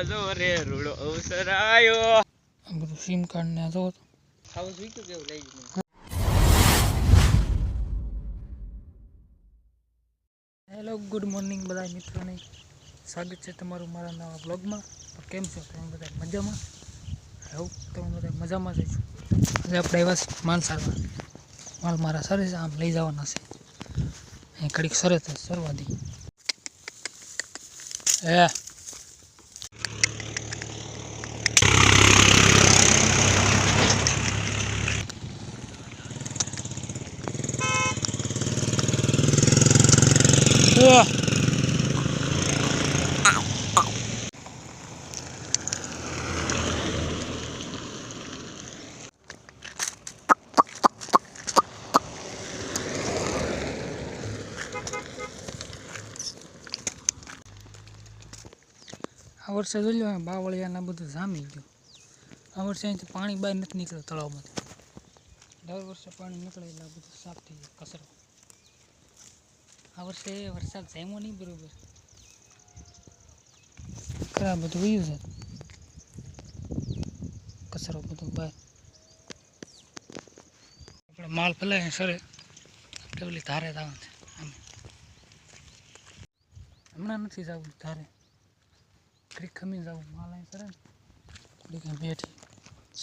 જો રે રૂડો અવસરાયો આ બધું સિમ કાર્ડ ને જો ખાવું જોઈતું કેવું લઈ ગયું. હેલો ગુડ મોર્નિંગ બધા મિત્રોને સ્વાગત છે તમારું મારા નવા બ્લોગમાં. તો કેમ છો તમે બધા મજામાં? હું તમે બધા મજામાં જ છું. આજે આપણે આવ્યા છીએ માલ સારવાર. માલ મારા સરે છે, આમ લઈ જવાના છે. અહીં કડીક સરે છે સરવા દી. આ વર્ષે જોઈ લો બાવળિયાના બધું જામી ગયું. આ વર્ષે અહીંથી પાણી બહાર નથી નીકળ્યું તળાવમાંથી. દર વર્ષે પાણી નીકળે એટલે આ બધું સાફ થઈ જાય કચરો. આ વર્ષે વરસાદ જામ્યો નહીં બરોબર. ખરાબ બધું વયું છે કચરો બધું બહાર. આપણે માલ ફેલાય સરે આપણે ઓલી ધારે જવાનું છે. આમ હમણાં નથી જવું ધારે, ઘડીક ખમી જવું. માલ અહીં સરે ને બેઠી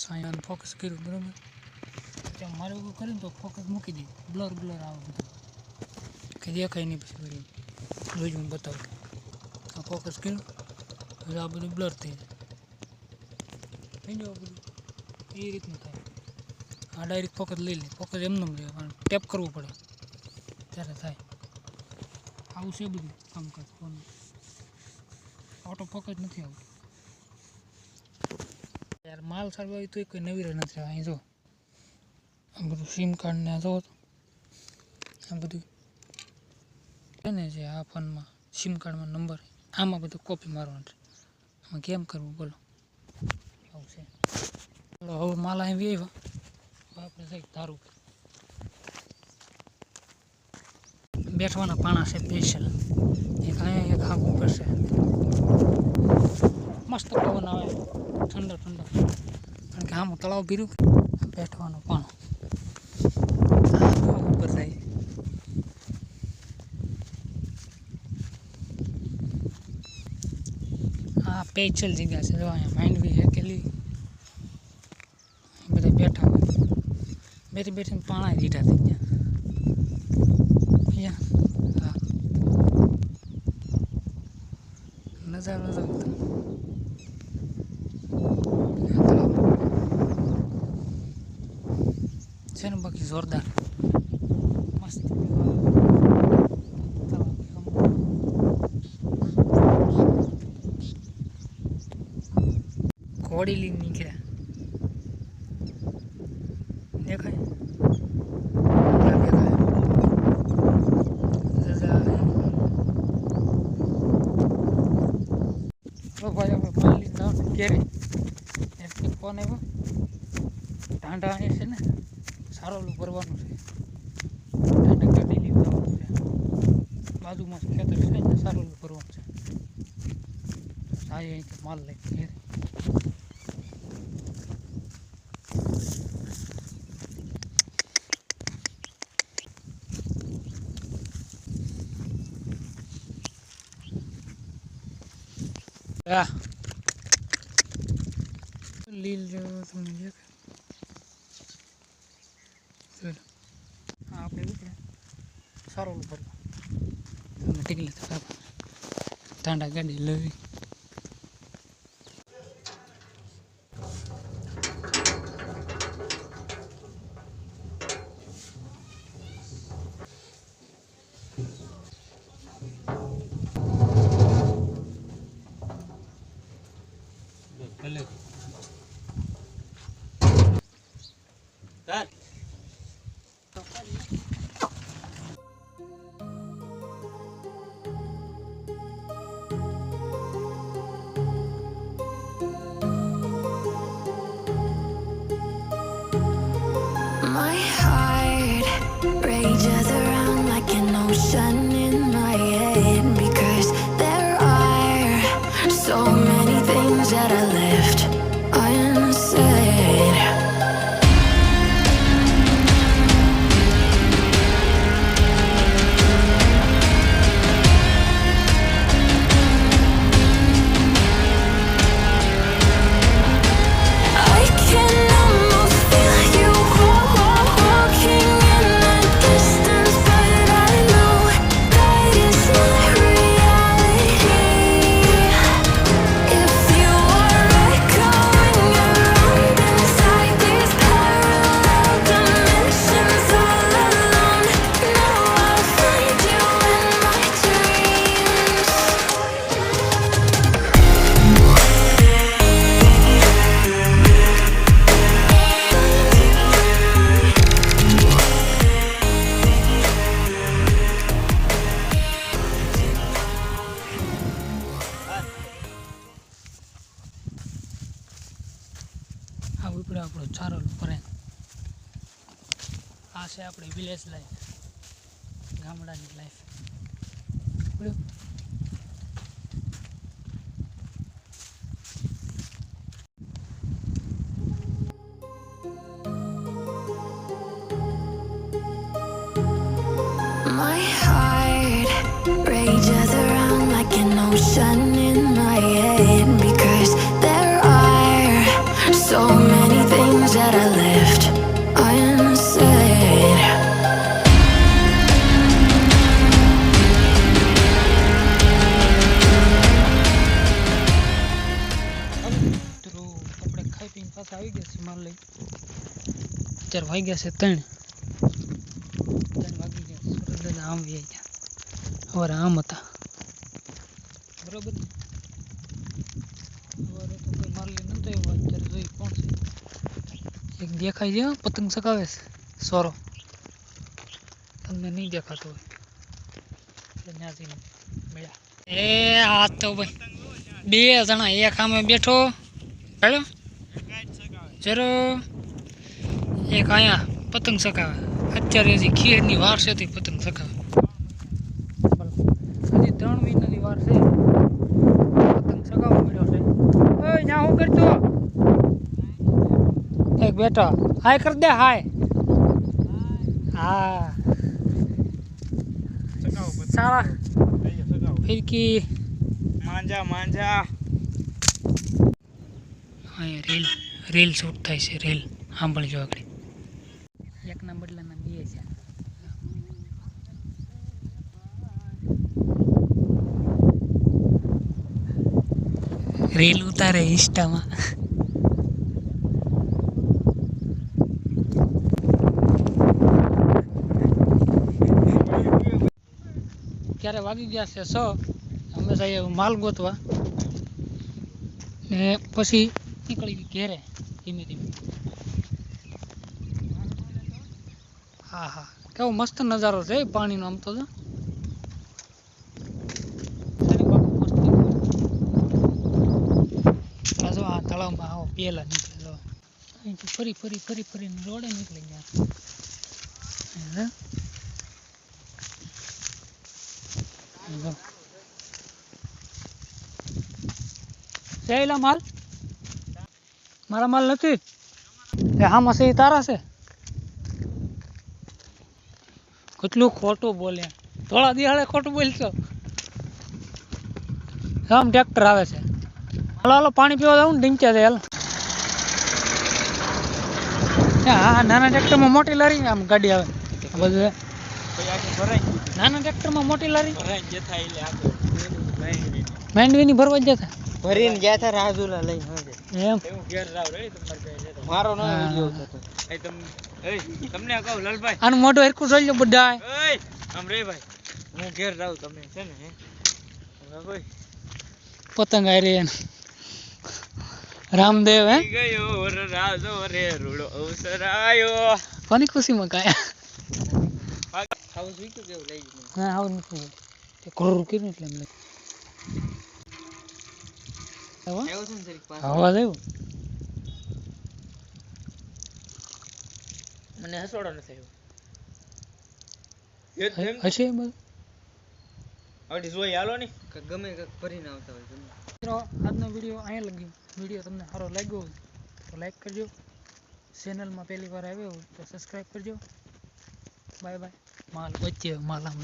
સાયાને ફોકસ કર્યું બરાબર. ત્યાં મારે એવું કરીને તો ફોકસ મૂકી દે, બ્લર બ્લર આવે બધું કે દેખાય નહીં. પછી બધું જોયું હું બતાવું આ ફોકસ કર્યું એટલે આ બધું બ્લર થઈ જાય. થઈ જાય બધું એ રીતનું થાય. આ ડાયરેક્ટ ફોકસ લઈ લે, ફોકસ એમને રહે, કારણ ટેપ કરવું પડે ત્યારે થાય. આવું છે બધું કામકાજ ફોનનું. ઓટો ફોકસ નથી આવતું યાર. માલ સારવા હોય તો કોઈ નવીર નથી. અહીં જો આ બધું સિમ કાર્ડ ને જો આ બધું છે ને જે આ ફોનમાં સિમ કાર્ડમાં નંબર આમાં બધું કોપી મારવાનું છે. આમાં કેમ કરવું બોલો? આવું છે. હવે માલ અહીં આવ્યા આપણે જઈ ધારું બેઠવાના પાણા છે સ્પેશિયલ. એક અહીંયા એક આમ ઉપર છે. મસ્ત પવન આવે ઠંડો ઠંડો, કારણ કે આમ તળાવ ભીરું. બેઠવાનું પાણું ઉપર જાય. આ સ્પેશિયલ જગ્યા છે. જો અહીંયા માંડવી હેકેલી બધા બેઠા હોય. બેઠી બેઠીને પાણા દીઠા થઈ ગયા. હા નજારો જો છે ને બાકી જોરદાર મસ્ત. ઘોડી લઈને નીકળ્યા દેખાય ભાઈ હવે પાલી ઘેરે એથી ફોન આવ્યો. ટાંડા અહીં છે ને સારોલું ભરવાનું છે. ટાંડા ગાડી લઈને જવાનું છે. બાજુમાં ખેતર છે ને સારોલું ભરવાનું છે. સારી અહીંથી માલ લઈ ઘેરે. લીલ જેવો તમને દેખાય. આપણે ઉપડે સારો ભરવા તમને ટીકલી ટાંડા ગાડી લેવી. My heart rages around like an ocean in my head, because there are so many things આ ઉપડે આપણો ચારો ફરે. આ છે આપણી વિલેજ લાઈફ, ગામડાની life. My heart rages around like an ocean in my head because there are so many things that I left unsaid. મિત્રો આપણે ખાઈ પીને પાછા આવી ગયા છે માલ લઈ. અત્યારે વાગ્યા છે 3 વાગી ગયા. સુરત દાદા આમ આવી ગયા, સવારે આમ હતા બરોબર ને. સવારે તો કોઈ માલ લઈ નતો આવ્યો, અત્યારે જોઈ કોણ છે. એક દેખાય છે હો, પતંગ ચગાવે છે સોરો, તમને નહીં દેખાતો હોય એટલે ત્યાં જઈને મળ્યા. એ આ તો ભાઈ 2 જણા એક સામે બેઠો હેલો જરો, એક અહીંયા પતંગ ચગાવે. અત્યારે હજી ખીરની વાર છે તે પતંગ ચગાવે. હજી 3 મહિનાની વાર છે, પતંગ ચગાવવા મળ્યો છે. ઓય ન્યા હું કરતો એક બેઠો હાય કર દે, હાય હા સારા ફિરકી માંજા માંજા. અહીંયા રેલ શૂટ થાય છે. રેલ સાંભળજો આગળ. એકના બદલાના 2 છે. રેલ ઉતારે ઇન્સ્ટામાં. ક્યારે વાગી ગયા છે 6. અમે જઈએ માલ ગોતવા ને પછી નીકળી ઘેરે ધીમે ધીમે. હા હા કેવો મસ્ત નજારો છે પાણીનો. આમ તો જો આ તળાવમાં આવો પેલા નીકળે જો. અહીંથી ફરીને રોડે નીકળી ગયા. સેલા માલ મારા માલ નથી. આમાં છે તારા છે. કેટલું ખોટું બોલ્યા, થોડા દિહાડે ખોટું બોલશો. આમ ટ્રેક્ટર આવે છે. હાલો હાલો પાણી પીવા જાવ ને ઢીંચા છે. હાલ હા નાના ટ્રેક્ટરમાં મોટી લારી આમ ગાડી આવે બધું. નાના ટ્રેક્ટરમાં મોટી લારી માંડવીની ભરવા જ જતા ભરીને ગયા હતા રાજુલા લઈને. એમ હું ઘેર રાવ રે મારો નો વિડિયો હતો. તમને કહું લાલભાઈ આનું મોઢું હરખું જોઈ લો બધા. આમ રે ભાઈ હું ઘેર રાવ તમે છે ને કોઈ પતંગ આવી રહી રામદેવ હે ગયો રાજો રે રૂડો અવસર આયો. કોની ખુશીમાં કાયા ખાવું જોઈ કે કેવું લઈ ગયું. હા આવું નથી તે કરોડ કર્યું એટલે એમ લઈ આવ્યો છે ને જરીક પાછો. અવાજ આવ્યો. મને હસોડો નથી હશે બધું આવડી જોઈ હાલો ને ગમે ભરીને આવતા હોય ગમે. મિત્રો આજનો વિડીયો અહીંયા લગ્યો. વિડીયો તમને સારો લાગ્યો હોય તો લાઈક કરજો. ચેનલમાં પહેલી વાર આવ્યો હોય તો સબસ્ક્રાઈબ કરજો. Bye bye. માલ વચ્ચે માલ આમ